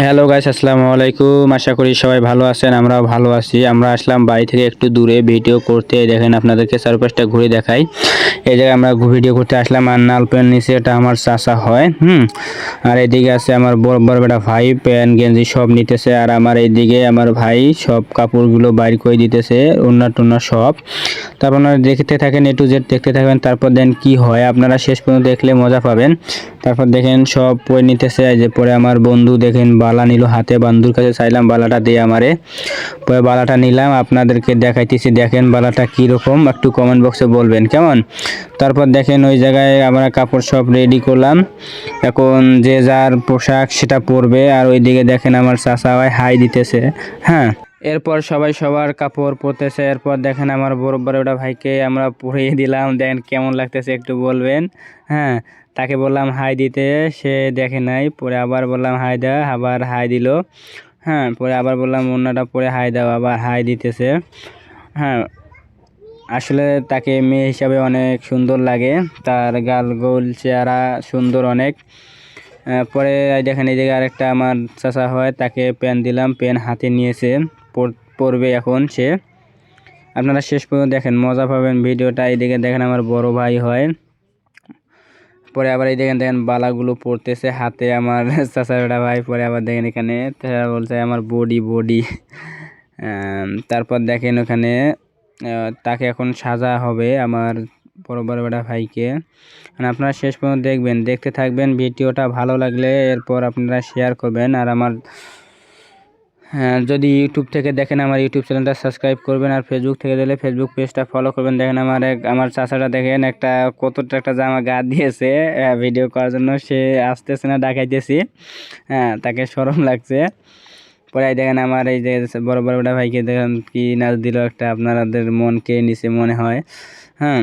Hello guys, আসসালামু আলাইকুম। আশা করি সবাই ভালো আছেন, আমরাও ভালো আছি। আমরা আসলাম বাড়ি থেকে একটু দূরে ভিডিও করতে। দেখেন আপনাদেরকে চারপাশটা ঘুরে দেখাই। এই জায়গায় আমরা ভিডিও করতে আসলাম। আর নালপেন নিচে এটা আমার চাচা হয়। আর এদিকে আছে আমার বড় বড় বেটা ভাই, প্যান্ট গেঞ্জি সব নিতেছে। আর আমার এইদিকে আমার ভাই সব কাপড়গুলো বাইর করে দিতেছে, ওড়না টোনা সব। তারপর আপনারা দেখতে থাকেন, এ টু জেড দেখতে থাকবেন। তারপর দেন কি হয় আপনারা শেষ পর্যন্ত দেখলে মজা পাবেন। তারপর দেখেন সব পরে নিতেছে। এই যে পরে আমার বন্ধু দেখেন বালা নিল হাতে, বন্ধুর কাছে চাইলাম বালাটা দিয়ে আমারে। পরে বালাটা নিলাম, আপনাদেরকে দেখাইতেছি। দেখেন বালাটা কীরকম, একটু কমেন্ট বক্সে বলবেন কেমন। তারপর দেখেন ওই জায়গায় আমরা কাপড় সব রেডি করলাম। এখন যে যার পোশাক সেটা পরবে। আর ওইদিকে দেখেন আমার চাচা ভাই হাই দিতেছে। হ্যাঁ, এরপর সবাই সবার কাপড় পরতেছে। এরপর দেখেন আমার বড় ওটা ভাইকে আমরা পরিয়ে দিলাম। দেখেন কেমন লাগতেছে একটু বলবেন। হ্যাঁ, তাকে বললাম হাই দিতে, সে দেখে নাই। পরে আবার বললাম হাই দেওয়া, আবার হাই দিল। হ্যাঁ, পরে আবার বললাম অন্যটা পরে হাই দাও, আবার হাই দিতেছে। হ্যাঁ, আসলে তাকে মেয়ে হিসাবে অনেক সুন্দর লাগে, তার গাল গোল চেহারা সুন্দর অনেক। পরে দেখেন এই জায়গায় আরেকটা আমার চাচা হয়, তাকে পেন দিলাম, পেন হাতে নিয়েছে, পড়বে এখন সে। আপনারা শেষ পর্যন্ত দেখেন, মজা পাবেন ভিডিওটা। এইদিকে দেখেন আমার বড় ভাই হয়। পরে আবার এই দেখেন বালাগুলো পড়তেছে হাতে আমার চাচাটা ভাই। পরে আবার দেখেন এখানে তারা বলছে আমার বডি বডি। তারপর দেখেন ওখানে তাকে এখন সাজা হবে আমার বড় বেটা ভাইকে। মানে আপনারা শেষ পর্যন্ত দেখবেন, দেখতে থাকবেন। ভিডিওটা ভালো লাগলে এরপর আপনারা শেয়ার করবেন। আর আমার যদি ইউটিউব থেকে দেখেন আমার ইউটিউব চ্যানেলটা সাবস্ক্রাইব করবেন। আর ফেসবুক থেকে দিলে ফেসবুক পেজটা ফলো করবেন। দেখেন আমার চাচাটা দেখেন কতটা একটা জামা গা দিয়েছে ভিডিও করার জন্য। সে আসতেছে না, ডাকাইতেছি। তাকে শরম লাগছে। পরে দেখেন আমার এই যে বড় বেটা ভাইকে দেখেন কি নাচ দিল একটা, আপনাদের মন কে নিচে মনে হয়। হ্যাঁ,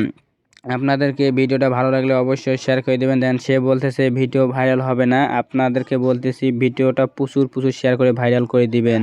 আপনাদেরকে ভিডিওটা ভালো লাগলে অবশ্যই শেয়ার করে দেবেন। দেন সে বলতেছে ভিডিও ভাইরাল হবে না, আপনাদেরকে বলতেছি ভিডিওটা প্রচুর শেয়ার করে ভাইরাল করে দিবেন।